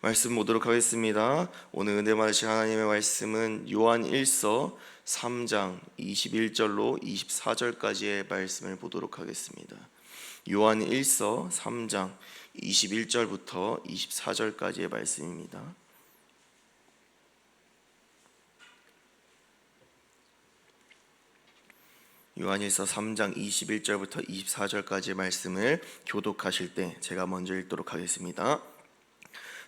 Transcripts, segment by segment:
말씀 보도록 하겠습니다. 오늘 은혜 받으실 하나님의 말씀은 요한 1서 3장 21절로 24절까지의 말씀을 보도록 하겠습니다. 요한 1서 3장 21절부터 24절까지의 말씀입니다. 요한 1서 3장 21절부터 24절까지의 말씀을 교독하실 때 제가 먼저 읽도록 하겠습니다.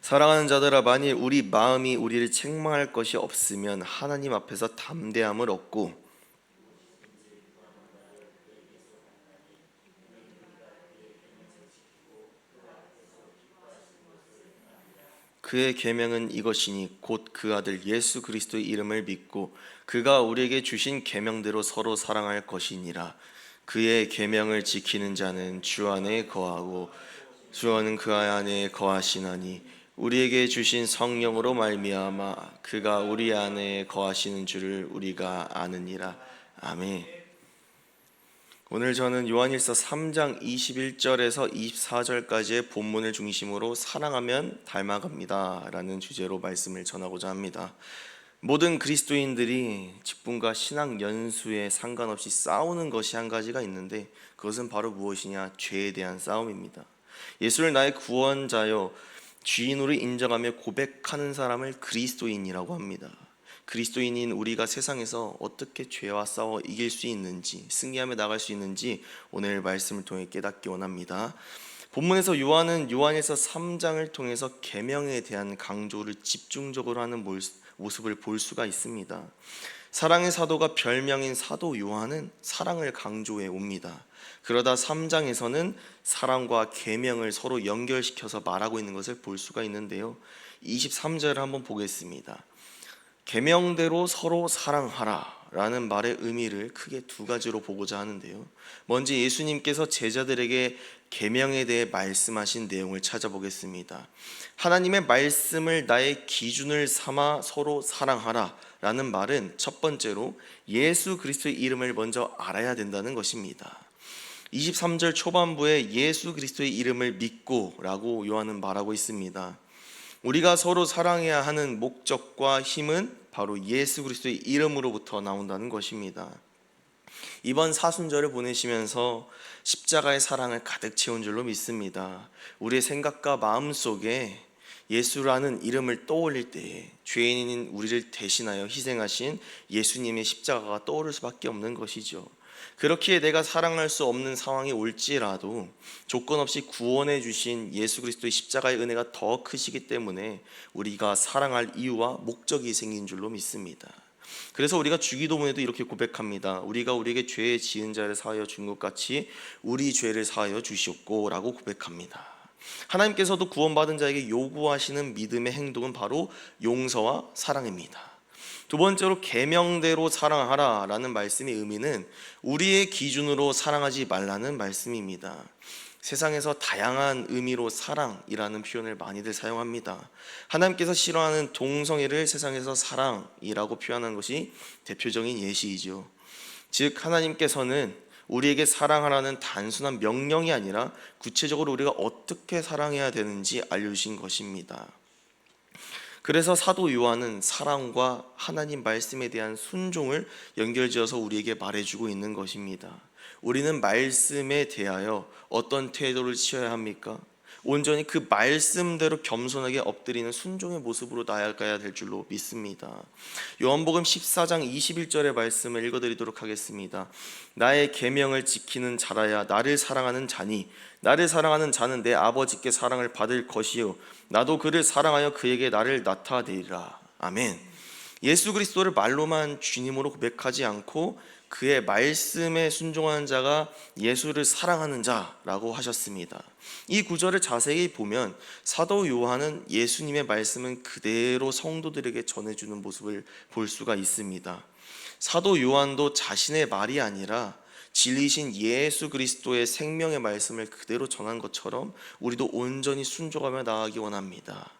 사랑하는 자들아, 만일 우리 마음이 우리를 책망할 것이 없으면 하나님 앞에서 담대함을 얻고 그의 계명은 이것이니 곧 그 아들 예수 그리스도의 이름을 믿고 그가 우리에게 주신 계명대로 서로 사랑할 것이니라. 그의 계명을 지키는 자는 주 안에 거하고 주는 그 안에 거하시나니 우리에게 주신 성령으로 말미암아 그가 우리 안에 거하시는 줄을 우리가 아느니라. 아멘. 오늘 저는 요한일서 3장 21절에서 24절까지의 본문을 중심으로 사랑하면 닮아갑니다 라는 주제로 말씀을 전하고자 합니다. 모든 그리스도인들이 직분과 신앙 연수에 상관없이 싸우는 것이 한 가지가 있는데 그것은 바로 무엇이냐? 죄에 대한 싸움입니다. 예수를 나의 구원자여 주인으로 인정하며 고백하는 사람을 그리스도인이라고 합니다. 그리스도인인 우리가 세상에서 어떻게 죄와 싸워 이길 수 있는지, 승리하며 나갈 수 있는지 오늘 말씀을 통해 깨닫기 원합니다. 본문에서 요한은 요한일서 3장을 통해서 계명에 대한 강조를 집중적으로 하는 모습을 볼 수가 있습니다. 사랑의 사도가 별명인 사도 요한은 사랑을 강조해 옵니다. 그러다 3장에서는 사랑과 계명을 서로 연결시켜서 말하고 있는 것을 볼 수가 있는데요. 23절을 한번 보겠습니다. 계명대로 서로 사랑하라 라는 말의 의미를 크게 두 가지로 보고자 하는데요. 먼저 예수님께서 제자들에게 계명에 대해 말씀하신 내용을 찾아보겠습니다. 하나님의 말씀을 나의 기준을 삼아 서로 사랑하라 라는 말은 첫 번째로 예수 그리스도의 이름을 먼저 알아야 된다는 것입니다. 23절 초반부에 예수 그리스도의 이름을 믿고 라고 요한은 말하고 있습니다. 우리가 서로 사랑해야 하는 목적과 힘은 바로 예수 그리스도의 이름으로부터 나온다는 것입니다. 이번 사순절을 보내시면서 십자가의 사랑을 가득 채운 줄로 믿습니다. 우리의 생각과 마음속에 예수라는 이름을 떠올릴 때에 죄인인 우리를 대신하여 희생하신 예수님의 십자가가 떠오를 수밖에 없는 것이죠. 그렇기에 내가 사랑할 수 없는 상황이 올지라도 조건 없이 구원해 주신 예수 그리스도의 십자가의 은혜가 더 크시기 때문에 우리가 사랑할 이유와 목적이 생긴 줄로 믿습니다. 그래서 우리가 주기도문에도 이렇게 고백합니다. 우리가 우리에게 죄 지은 자를 사하여 준 것 같이 우리 죄를 사하여 주시옵고 라고 고백합니다. 하나님께서도 구원받은 자에게 요구하시는 믿음의 행동은 바로 용서와 사랑입니다. 두 번째로 계명대로 사랑하라 라는 말씀의 의미는 우리의 기준으로 사랑하지 말라는 말씀입니다. 세상에서 다양한 의미로 사랑이라는 표현을 많이들 사용합니다. 하나님께서 싫어하는 동성애를 세상에서 사랑이라고 표현하는 것이 대표적인 예시이죠. 즉 하나님께서는 우리에게 사랑하라는 단순한 명령이 아니라 구체적으로 우리가 어떻게 사랑해야 되는지 알려주신 것입니다. 그래서 사도 요한은 사랑과 하나님 말씀에 대한 순종을 연결지어서 우리에게 말해주고 있는 것입니다. 우리는 말씀에 대하여 어떤 태도를 취해야 합니까? 온전히 그 말씀대로 겸손하게 엎드리는 순종의 모습으로 나아가야 될 줄로 믿습니다. 요한복음 14장 21절의 말씀을 읽어드리도록 하겠습니다. 나의 계명을 지키는 자라야 나를 사랑하는 자니 나를 사랑하는 자는 내 아버지께 사랑을 받을 것이요 나도 그를 사랑하여 그에게 나를 나타내리라. 아멘. 예수 그리스도를 말로만 주님으로 고백하지 않고 그의 말씀에 순종하는 자가 예수를 사랑하는 자라고 하셨습니다. 이 구절을 자세히 보면 사도 요한은 예수님의 말씀은 그대로 성도들에게 전해주는 모습을 볼 수가 있습니다. 사도 요한도 자신의 말이 아니라 진리신 예수 그리스도의 생명의 말씀을 그대로 전한 것처럼 우리도 온전히 순종하며 나아가기 원합니다.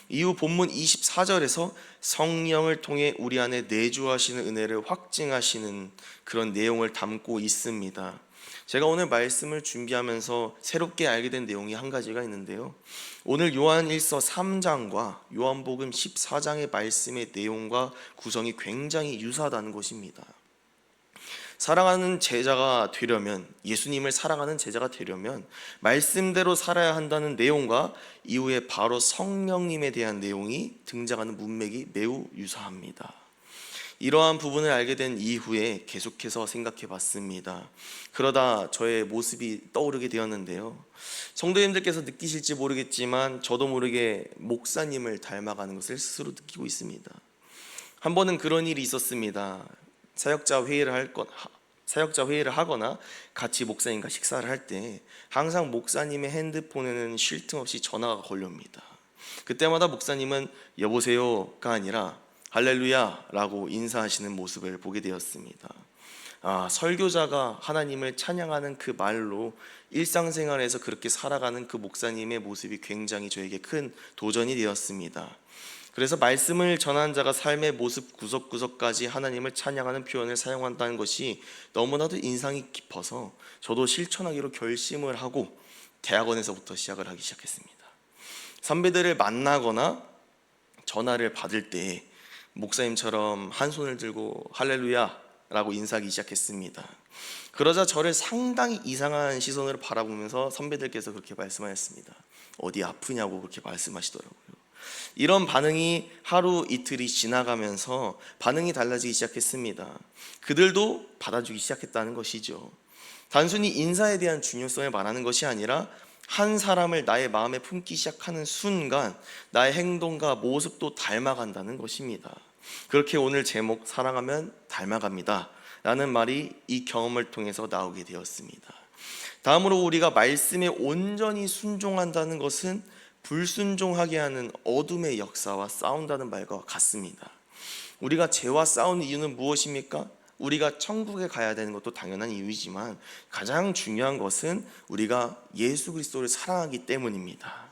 이후 본문 24절에서 성령을 통해 우리 안에 내주하시는 은혜를 확증하시는 그런 내용을 담고 있습니다. 제가 오늘 말씀을 준비하면서 새롭게 알게 된 내용이 한 가지가 있는데요. 오늘 요한일서 3장과 요한복음 14장의 말씀의 내용과 구성이 굉장히 유사하다는 것입니다. 사랑하는 제자가 되려면, 예수님을 사랑하는 제자가 되려면 말씀대로 살아야 한다는 내용과 이후에 바로 성령님에 대한 내용이 등장하는 문맥이 매우 유사합니다. 이러한 부분을 알게 된 이후에 계속해서 생각해 봤습니다. 그러다 저의 모습이 떠오르게 되었는데요. 성도님들께서 느끼실지 모르겠지만 저도 모르게 목사님을 닮아가는 것을 스스로 느끼고 있습니다. 한 번은 그런 일이 있었습니다. 사역자 회의를 하거나 같이 목사님과 식사를 할 때 항상 목사님의 핸드폰에는 쉴 틈 없이 전화가 걸려옵니다. 그때마다 목사님은 여보세요가 아니라 할렐루야 라고 인사하시는 모습을 보게 되었습니다. 설교자가 하나님을 찬양하는 그 말로 일상생활에서 그렇게 살아가는 그 목사님의 모습이 굉장히 저에게 큰 도전이 되었습니다. 그래서 말씀을 전하는 자가 삶의 모습 구석구석까지 하나님을 찬양하는 표현을 사용한다는 것이 너무나도 인상이 깊어서 저도 실천하기로 결심을 하고 대학원에서부터 시작을 하기 시작했습니다. 선배들을 만나거나 전화를 받을 때 목사님처럼 한 손을 들고 할렐루야 라고 인사하기 시작했습니다. 그러자 저를 상당히 이상한 시선으로 바라보면서 선배들께서 그렇게 말씀하셨습니다. 어디 아프냐고 그렇게 말씀하시더라고요. 이런 반응이 하루 이틀이 지나가면서 반응이 달라지기 시작했습니다. 그들도 받아주기 시작했다는 것이죠. 단순히 인사에 대한 중요성을 말하는 것이 아니라 한 사람을 나의 마음에 품기 시작하는 순간 나의 행동과 모습도 닮아간다는 것입니다. 그렇게 오늘 제목 사랑하면 닮아갑니다 라는 말이 이 경험을 통해서 나오게 되었습니다. 다음으로 우리가 말씀에 온전히 순종한다는 것은 불순종하게 하는 어둠의 역사와 싸운다는 말과 같습니다. 우리가 죄와 싸우는 이유는 무엇입니까? 우리가 천국에 가야 되는 것도 당연한 이유이지만 가장 중요한 것은 우리가 예수 그리스도를 사랑하기 때문입니다.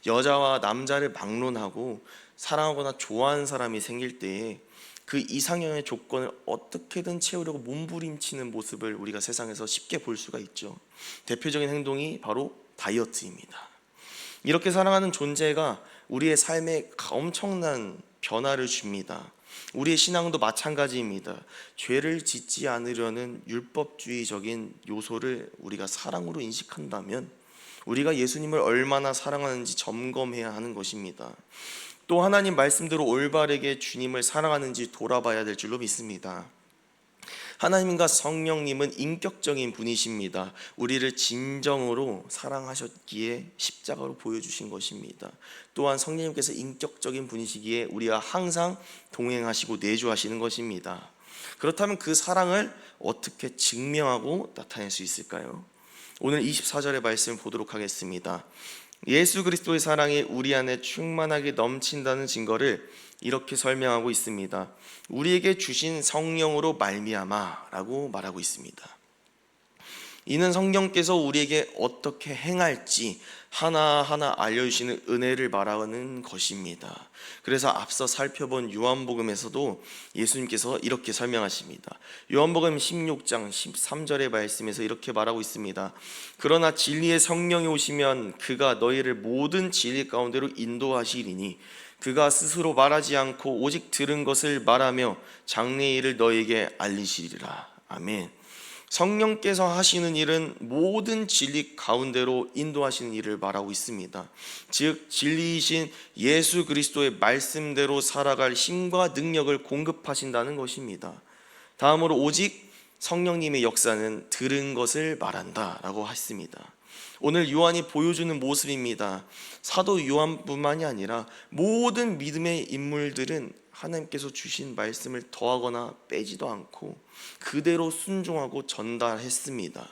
여자와 남자를 막론하고 사랑하거나 좋아하는 사람이 생길 때에 그 이상형의 조건을 어떻게든 채우려고 몸부림치는 모습을 우리가 세상에서 쉽게 볼 수가 있죠. 대표적인 행동이 바로 다이어트입니다. 이렇게 사랑하는 존재가 우리의 삶에 엄청난 변화를 줍니다. 우리의 신앙도 마찬가지입니다. 죄를 짓지 않으려는 율법주의적인 요소를 우리가 사랑으로 인식한다면 우리가 예수님을 얼마나 사랑하는지 점검해야 하는 것입니다. 또 하나님 말씀대로 올바르게 주님을 사랑하는지 돌아봐야 될 줄로 믿습니다. 하나님과 성령님은 인격적인 분이십니다. 우리를 진정으로 사랑하셨기에 십자가로 보여주신 것입니다. 또한 성령님께서 인격적인 분이시기에 우리와 항상 동행하시고 내주하시는 것입니다. 그렇다면 그 사랑을 어떻게 증명하고 나타낼 수 있을까요? 오늘 24절의 말씀을 보도록 하겠습니다. 예수 그리스도의 사랑이 우리 안에 충만하게 넘친다는 증거를 이렇게 설명하고 있습니다. 우리에게 주신 성령으로 말미암아라고 말하고 있습니다. 이는 성령께서 우리에게 어떻게 행할지 하나하나 알려주시는 은혜를 말하는 것입니다. 그래서 앞서 살펴본 요한복음에서도 예수님께서 이렇게 설명하십니다. 요한복음 16장 13절의 말씀에서 이렇게 말하고 있습니다. 그러나 진리의 성령이 오시면 그가 너희를 모든 진리 가운데로 인도하시리니 그가 스스로 말하지 않고 오직 들은 것을 말하며 장래의 일을 너희에게 알리시리라. 아멘. 성령께서 하시는 일은 모든 진리 가운데로 인도하시는 일을 말하고 있습니다. 즉 진리이신 예수 그리스도의 말씀대로 살아갈 힘과 능력을 공급하신다는 것입니다. 다음으로 오직 성령님의 역사는 들은 것을 말한다라고 했습니다. 오늘 요한이 보여주는 모습입니다. 사도 요한뿐만이 아니라 모든 믿음의 인물들은 하나님께서 주신 말씀을 더하거나 빼지도 않고 그대로 순종하고 전달했습니다.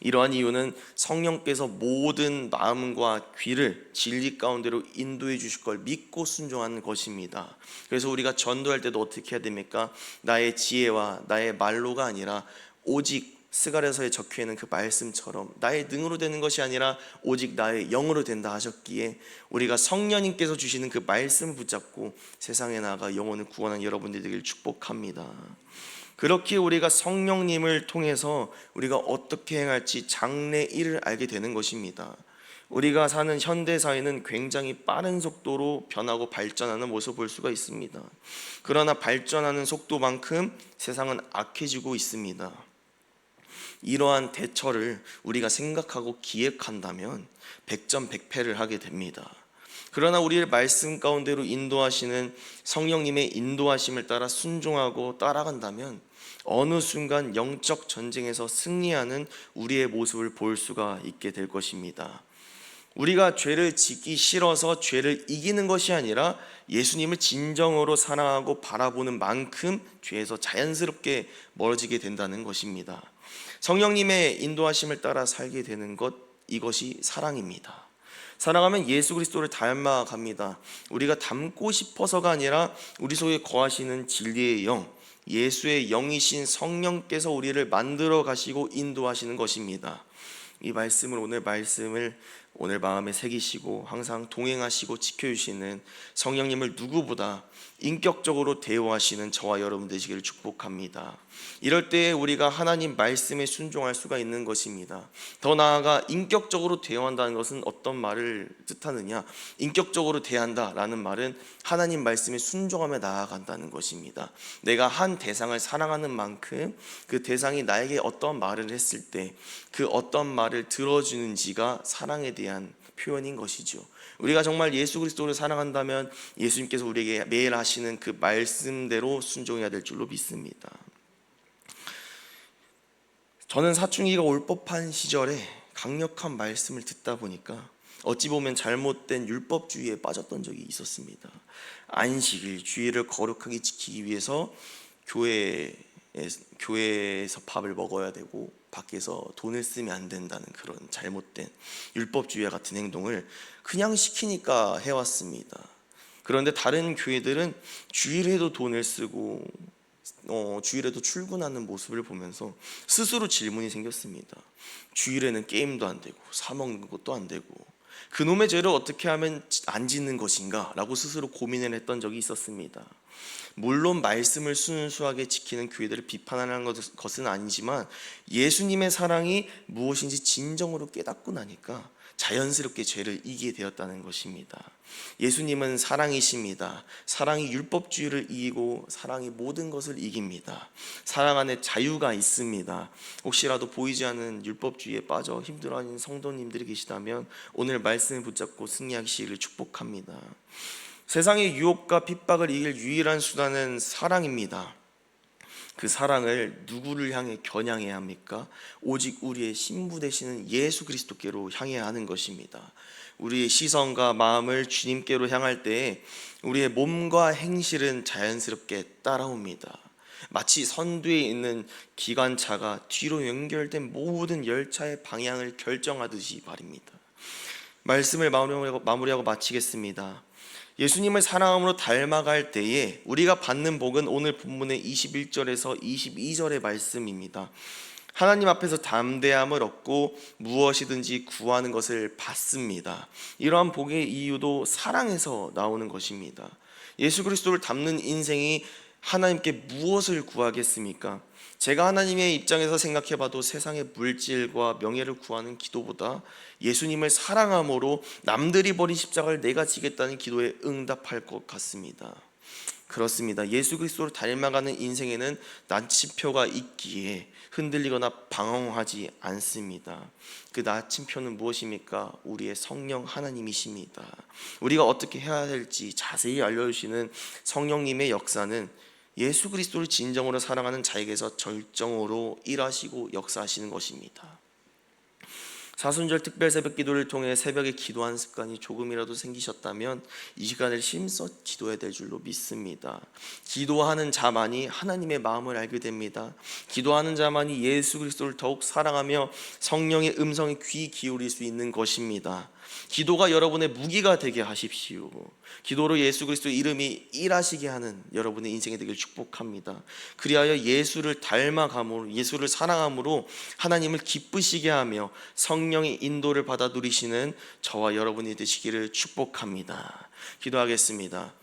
이러한 이유는 성령께서 모든 마음과 귀를 진리 가운데로 인도해 주실 걸 믿고 순종하는 것입니다. 그래서 우리가 전도할 때도 어떻게 해야 됩니까? 나의 지혜와 나의 말로가 아니라 오직 스가랴서에 적혀있는 그 말씀처럼 나의 능으로 되는 것이 아니라 오직 나의 영으로 된다 하셨기에 우리가 성령님께서 주시는 그 말씀 붙잡고 세상에 나아가 영혼을 구원한 여러분들 되기를 축복합니다. 그렇게 우리가 성령님을 통해서 우리가 어떻게 행할지 장래 일을 알게 되는 것입니다. 우리가 사는 현대 사회는 굉장히 빠른 속도로 변하고 발전하는 모습을 볼 수가 있습니다. 그러나 발전하는 속도만큼 세상은 악해지고 있습니다. 이러한 대처를 우리가 생각하고 기획한다면 백전백패를 하게 됩니다. 그러나 우리를 말씀 가운데로 인도하시는 성령님의 인도하심을 따라 순종하고 따라간다면 어느 순간 영적 전쟁에서 승리하는 우리의 모습을 볼 수가 있게 될 것입니다. 우리가 죄를 짓기 싫어서 죄를 이기는 것이 아니라 예수님을 진정으로 사랑하고 바라보는 만큼 죄에서 자연스럽게 멀어지게 된다는 것입니다. 성령님의 인도하심을 따라 살게 되는 것, 이것이 사랑입니다. 사랑하면 예수 그리스도를 닮아갑니다. 우리가 닮고 싶어서가 아니라 우리 속에 거하시는 진리의 영, 예수의 영이신 성령께서 우리를 만들어 가시고 인도하시는 것입니다. 이 말씀을 오늘 마음에 새기시고 항상 동행하시고 지켜주시는 성령님을 누구보다 인격적으로 대우하시는 저와 여러분 되시기를 축복합니다. 이럴 때 우리가 하나님 말씀에 순종할 수가 있는 것입니다. 더 나아가 인격적으로 대우한다는 것은 어떤 말을 뜻하느냐? 인격적으로 대한다라는 말은 하나님 말씀에 순종하며 나아간다는 것입니다. 내가 한 대상을 사랑하는 만큼 그 대상이 나에게 어떤 말을 했을 때 그 어떤 말을 들어주는지가 사랑에 대한 표현인 것이죠. 우리가 정말 예수 그리스도를 사랑한다면 예수님께서 우리에게 매일 하시는 그 말씀대로 순종해야 될 줄로 믿습니다. 저는 사춘기가 올 법한 시절에 강력한 말씀을 듣다 보니까 어찌 보면 잘못된 율법주의에 빠졌던 적이 있었습니다. 안식일, 주일을 거룩하게 지키기 위해서 교회에서 밥을 먹어야 되고 밖에서 돈을 쓰면 안 된다는 그런 잘못된 율법주의와 같은 행동을 그냥 시키니까 해왔습니다. 그런데 다른 교회들은 주일에도 돈을 쓰고 주일에도 출근하는 모습을 보면서 스스로 질문이 생겼습니다. 주일에는 게임도 안 되고 사 먹는 것도 안 되고 그놈의 죄를 어떻게 하면 안 짓는 것인가 라고 스스로 고민을 했던 적이 있었습니다. 물론 말씀을 순수하게 지키는 교회들을 비판하는 것은 아니지만 예수님의 사랑이 무엇인지 진정으로 깨닫고 나니까 자연스럽게 죄를 이기게 되었다는 것입니다. 예수님은 사랑이십니다. 사랑이 율법주의를 이기고 사랑이 모든 것을 이깁니다. 사랑 안에 자유가 있습니다. 혹시라도 보이지 않는 율법주의에 빠져 힘들어하는 성도님들이 계시다면 오늘 말씀을 붙잡고 승리하시기를 축복합니다. 세상의 유혹과 핍박을 이길 유일한 수단은 사랑입니다. 그 사랑을 누구를 향해 겨냥해야 합니까? 오직 우리의 신부 되시는 예수 그리스도께로 향해야 하는 것입니다. 우리의 시선과 마음을 주님께로 향할 때에 우리의 몸과 행실은 자연스럽게 따라옵니다. 마치 선두에 있는 기관차가 뒤로 연결된 모든 열차의 방향을 결정하듯이 말입니다. 말씀을 마무리하고 마치겠습니다. 예수님을 사랑함으로 닮아갈 때에 우리가 받는 복은 오늘 본문의 21절에서 22절의 말씀입니다. 하나님 앞에서 담대함을 얻고 무엇이든지 구하는 것을 받습니다. 이러한 복의 이유도 사랑에서 나오는 것입니다. 예수 그리스도를 닮는 인생이 하나님께 무엇을 구하겠습니까? 제가 하나님의 입장에서 생각해봐도 세상의 물질과 명예를 구하는 기도보다 예수님을 사랑함으로 남들이 버린 십자가를 내가 지겠다는 기도에 응답할 것 같습니다. 그렇습니다. 예수 그리스도를 닮아가는 인생에는 나침표가 있기에 흔들리거나 방황하지 않습니다. 그 나침표는 무엇입니까? 우리의 성령 하나님이십니다. 우리가 어떻게 해야 할지 자세히 알려주시는 성령님의 역사는 예수 그리스도를 진정으로 사랑하는 자에게서 절정으로 일하시고 역사하시는 것입니다. 사순절 특별 새벽 기도를 통해 새벽에 기도하는 습관이 조금이라도 생기셨다면 이 시간을 힘써 기도해야 될 줄로 믿습니다. 기도하는 자만이 하나님의 마음을 알게 됩니다. 기도하는 자만이 예수 그리스도를 더욱 사랑하며 성령의 음성에 귀 기울일 수 있는 것입니다. 기도가 여러분의 무기가 되게 하십시오. 기도로 예수 그리스도의 이름이 일하시게 하는 여러분의 인생이 되길 축복합니다. 그리하여 예수를 닮아감으로, 예수를 사랑함으로 하나님을 기쁘시게 하며 성령의 인도를 받아 누리시는 저와 여러분이 되시기를 축복합니다. 기도하겠습니다.